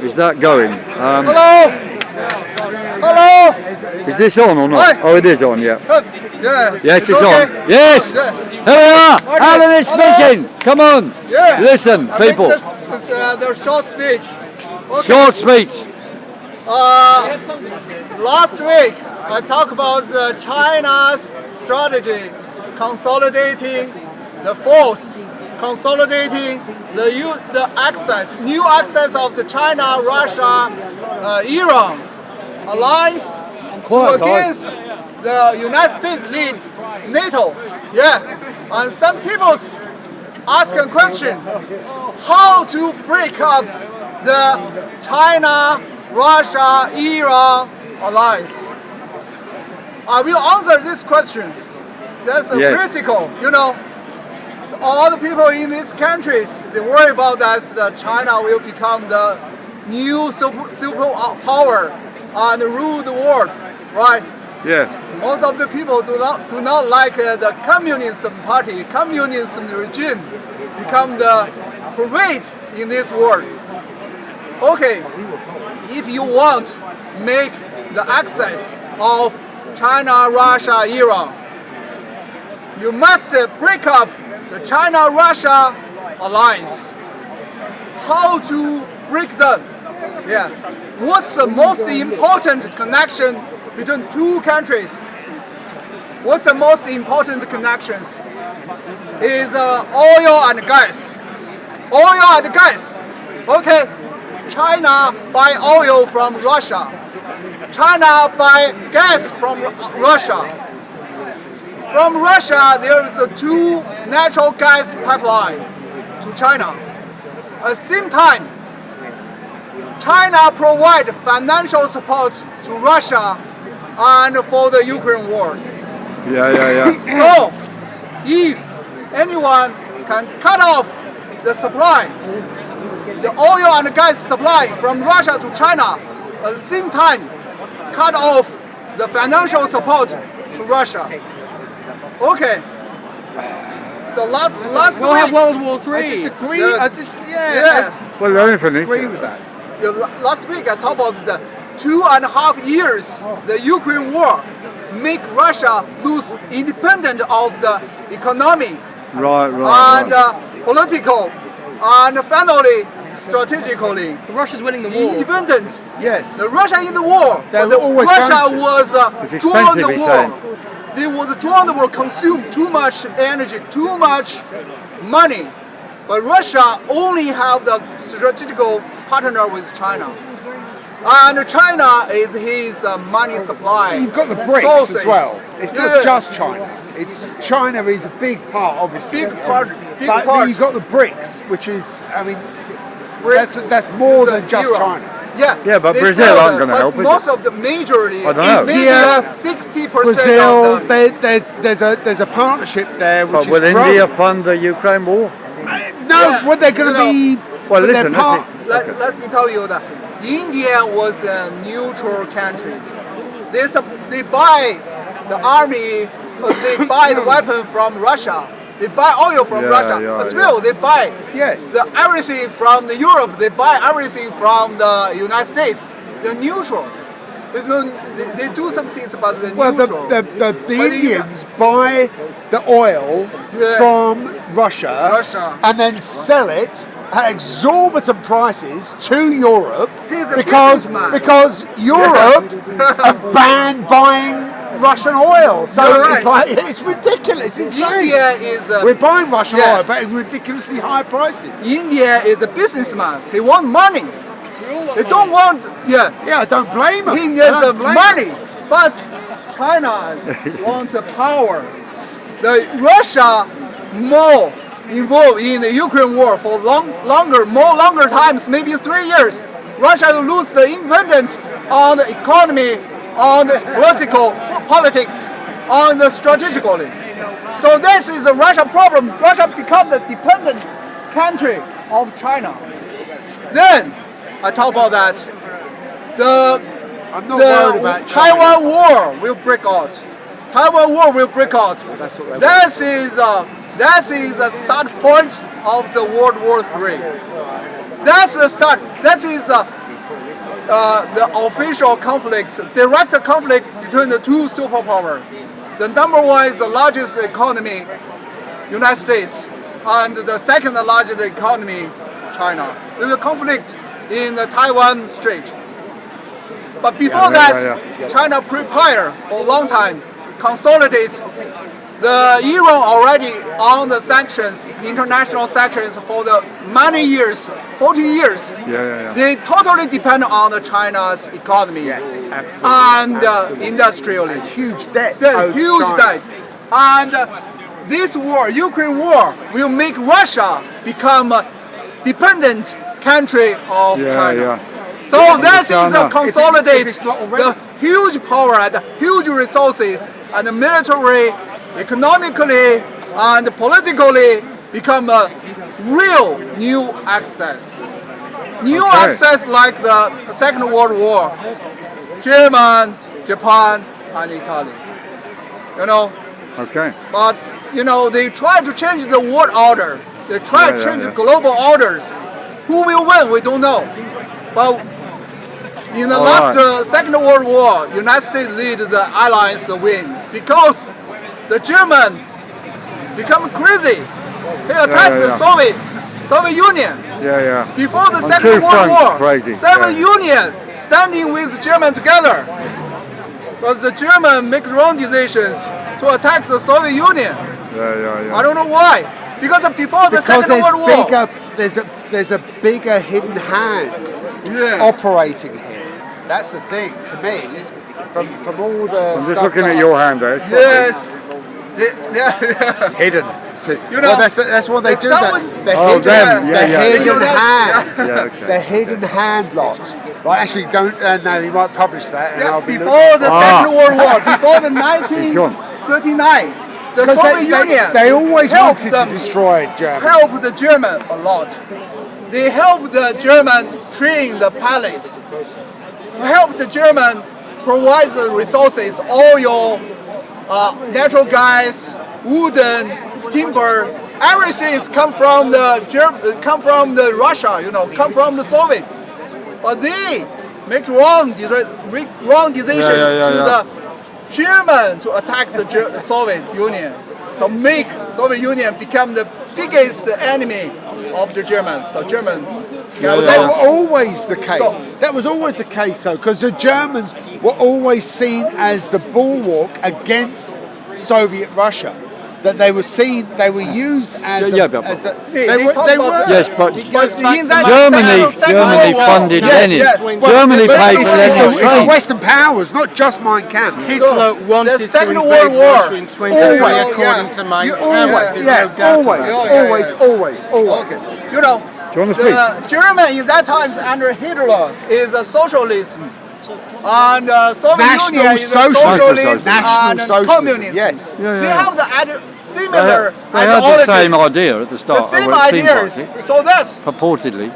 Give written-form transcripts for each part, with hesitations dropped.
Is that going? Hello! Hello! Is this on or not? Hi. Oh, it is on, yeah. Yeah. Yes, it's okay. on. Yes! Yeah. Here we are! Alan is speaking! Come on! Yeah. Listen, I think people. this is the short speech. Okay. Short speech. Last week, I talked about China's strategy, consolidating the force, consolidating the new access of the China, Russia, Iran alliance against the United States lead NATO. Yeah, and some people ask a question: how to break up the China, Russia, Iran alliance? I will answer these questions. That's critical, you know. All the people in these countries, they worry about that China will become the new superpower and rule the world, right? Yes. Most of the people do not like the communism party, communism regime become the pervade in this world. Okay, if you want make the access of China, Russia, Iran, you must break up the China-Russia alliance. How to break them? Yeah. What's the most important connection between two countries? What's the most important connections? Is oil and gas. Oil and gas. Okay. China buy oil from Russia. China buy gas from Russia. From Russia, there is a two natural gas pipeline to China. At the same time, China provide financial support to Russia and for the Ukraine wars. Yeah. So, if anyone can cut off the supply, the oil and gas supply from Russia to China, at the same time, cut off the financial support to Russia. Okay. So last We'll week, have World War III. I disagree. Yeah. Well, learning I from disagree this. with that. Last week I talked about the 2.5 years the Ukraine war make Russia lose independent of the economic Right. and political and finally strategically Russia's winning the war. independent. Yes. The Russia in the war, They're but always Russia going to. was It's drawn expensive, the he's war. saying. They was drawn the war, consumed too much energy, too much money. But Russia only have the strategical partner with China. And China is his money supply. You've got the BRICS sources. as well. It's not just China. It's China is a big part, obviously. Big part. But you've got the BRICS, which is, I mean, BRICS that's more is than just Europe. China. Yeah, but they Brazil sell aren't them, gonna help, but is most of the majority, I don't know. India, 60% Brazil, of them. there's a partnership there which But will is growing. India fund the Ukraine war? No, Yeah, what they're going to you be. Well, but listen, they're part, Let me tell you that India was a neutral country. They buy the army, they buy the weapon from Russia. They buy oil from Russia. As well, they buy yes. everything from the Europe. They buy everything from the United States. They're neutral. There's no. They do some things about the Well, neutral. the Indians buy the oil from Russia and then sell it at exorbitant prices to Europe He's a because businessman. Europe have banned buying Russian oil. So You're it's right. like it's ridiculous. It's insane. India is a, We're buying Russian Yeah. oil, but at ridiculously high prices. India is a businessman. He want money. They don't want Yeah, I don't blame them. He I needs don't blame money, but China wants the power. The Russia more involved in the Ukraine war for longer times, maybe 3 years. Russia will lose the independence on the economy, on the politics, on the strategically. So this is a Russia problem. Russia become the dependent country of China. Then I talk about that. I'm not worried about China. Taiwan war will break out. Taiwan war will break out. That's what they want. That is a start point of the World War III. That's the start. That is the official conflict, direct conflict between the two superpowers. The number one is the largest economy, United States, and the second largest economy, China. There was a conflict in the Taiwan Strait. But before China prepared for a long time, consolidate. The Iran already on the sanctions, international sanctions for the many years, 40 years. They totally depend on the China's economy. Yes, absolutely. And absolutely. industrially. Huge debt. Huge debt. And this war, Ukraine war, will make Russia become a dependent country of China. So this is a consolidates the huge power and huge resources and military, economically and politically become a real new access. New access like the Second World War, German, Japan and Italy. You know. Okay. But you know they try to change the world order. They try to change the global orders. Who will win? We don't know. But in the last Second World War, United States lead the Allies win because the German become crazy. He attacked the Soviet Union. Before the Second World War, Soviet Union standing with German together. But the German make wrong decisions to attack the Soviet Union. I don't know why. Because before the Second World War, there's a bigger hidden hand operating here. That's the thing to me. From all the I'm stuff just looking at your hand there. Yes. It's hidden. So, You know, that's what they do. Oh, them. Hidden hand. Okay. The hidden hand lot. Right, actually, don't. No, you might publish that. And I'll be before the Second World War, before the 1939, the Soviet Union they always helped wanted them, to destroy Germany. helped the German a lot. They helped the German train the pilot. Helped the German provide the resources, oil, natural gas, wooden, timber. Everything is come from the Russia, you know, come from the Soviet. But they make wrong decisions to the German to attack the Soviet Union. So make Soviet Union become the biggest enemy of the Germans. So German. That was always the case. That was always the case, though, because the Germans were always seen as the bulwark against Soviet Russia. That they were seen, they were used as they were. Yes, but Germany funded Lenin. Germany paid for It's the Lenin. Western powers, not just Mein Kampf. Hitler wanted the Second to World invade War. Russia in 23, according to Mein Kampf. Always. You know, Do you want to speak? the German in that time under Hitler is a socialism. And Soviet Union is a socialism and communism. Yes. They have the similar They had the same idea at the The start. same well, it seemed ideas. like it, So that's purportedly.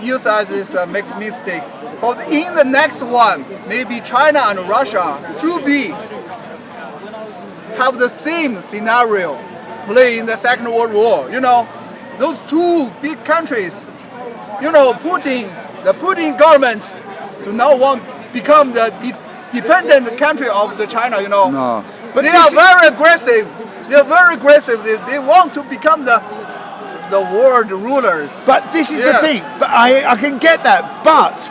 used as this mistake. But in the next one, maybe China and Russia should have the same scenario play in the Second World War. You know, those two big countries. You know, the Putin government do not want become the dependent country of the China. You know, No. but they are very aggressive. They are very aggressive. They want to become the world rulers. But this is the thing. But I can get that. But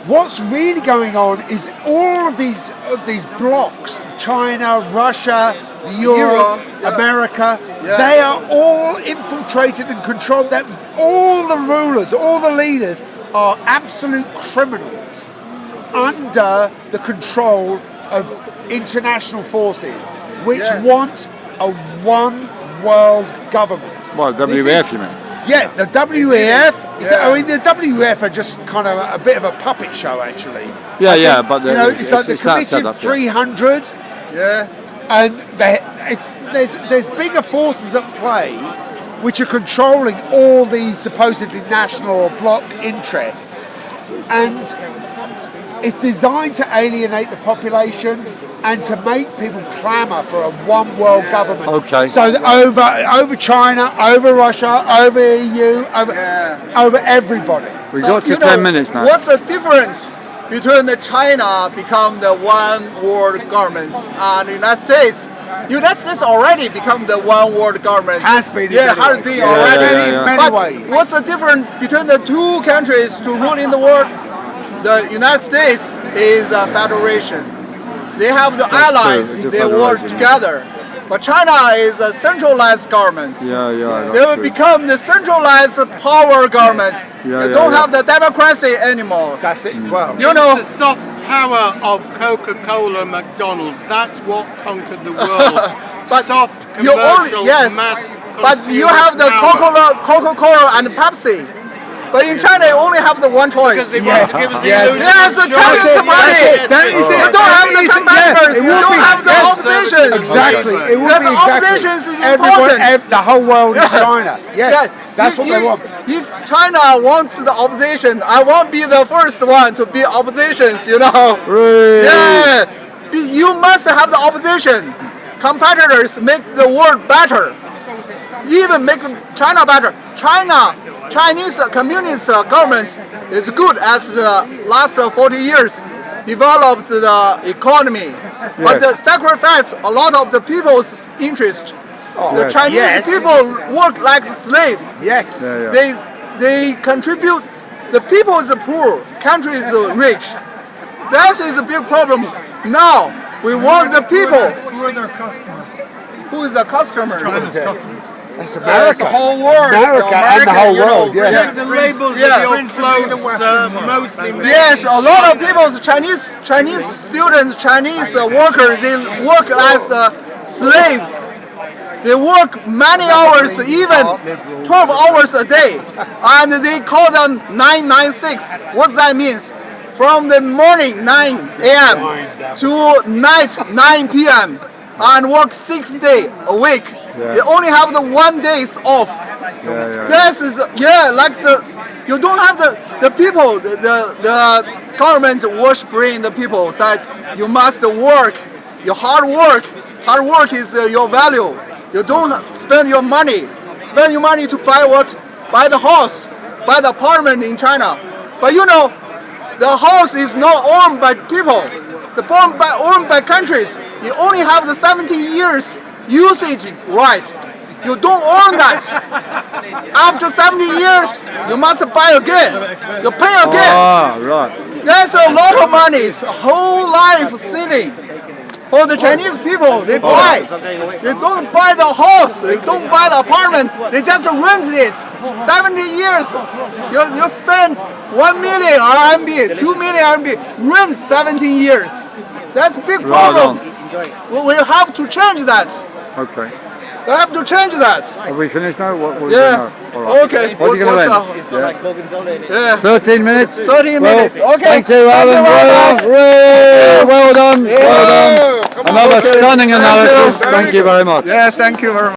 what's really going on is all of these blocks, China, Russia, Europe, America, they are all infiltrated and controlled. That all the rulers, all the leaders are absolute criminals under the control of international forces, which want a one world government. Well, WEF, you mean? Yeah, the WEF. I mean, the WEF are just kind of a bit of a puppet show, actually. But you know, it's like the Committee of 300. And there's bigger forces at play, which are controlling all these supposedly national or bloc interests, and it's designed to alienate the population and to make people clamour for a one world government. Okay. So that over China, over Russia, over EU, over everybody. We got to 10 minutes now. What's the difference between the China become the one world government and the United States already become the one world government. Has been. Yeah, has been already. In many But ways. what's the difference between the two countries to rule in the world? The United States is a federation. They have the allies. It's a They work federation. together. But China is a centralized government. Yeah, They that's will true. become the centralized power government. Yeah, They don't yeah. have the democracy anymore. That's it. Well, You know, The soft power of Coca-Cola and McDonald's, that's what conquered the world. But Soft you commercial only yes, mass but you consumer have the power. Coca-Cola and Pepsi. But in China, you only have the one Because choice. they want to give us the Yes. illusion Yes, of the choice. Communist Party. That is it. You don't have the competitors. it You would don't be- have the yes, opposition. Exactly. It would Because be exactly. opposition is Everyone, important. the whole world is China. Yes, Yeah, that's what they want. If China wants the opposition, I won't be the first one to be oppositions. You know. Really? Yeah, you must have the opposition. Competitors make the world better. Even make China better. Chinese communist government is good as the last 40 years developed the economy, but they sacrifice a lot of the people's interest. The Yes. Chinese Yes. people work like slave. Yes. Yeah, yeah. They contribute. The people is poor, country is rich. That is a big problem. Now we want the people. Who are their customers? Who is the customer? China's Okay. customers. That's That's America. the whole world. America and the whole you know, world, yeah. Check the labels Yeah. of your clothes mostly made Yes, in a lot of China. people, Chinese students, Chinese workers, they work as slaves. They work many hours, even 12 hours a day, and they call them 996. What that means? From the morning 9 a.m. to night 9 p.m. and work 6 days a week. They only have the 1 days off. This is like you don't have the people, the government worshiping the people. Says you must work, your hard work is your value. You don't spend your money to buy what? Buy the house, buy the apartment in China. But you know, the house is not owned by people. It's owned by countries. You only have the 70 years usage right. You don't own that. After 70 years, you must buy again. You pay again. Ah, right. That's a lot of money. It's a whole life saving. For the Chinese people, they buy. They don't buy the house. They don't buy the apartment. They just rent it. 70 years. You spend 1 million RMB, 2 million RMB, rent 17 years. That's a big problem. We have to change that. Okay. We have to change that. Have we finished now? What we Yeah. doing now? All right. Okay. What's he going to what's win? Yeah. 13 minutes? 13 minutes. Okay. Thank you, Alan. Well done. Well done. Come on. Another Okay. stunning Thank you. analysis. Thank you very much. Yes, thank you very much.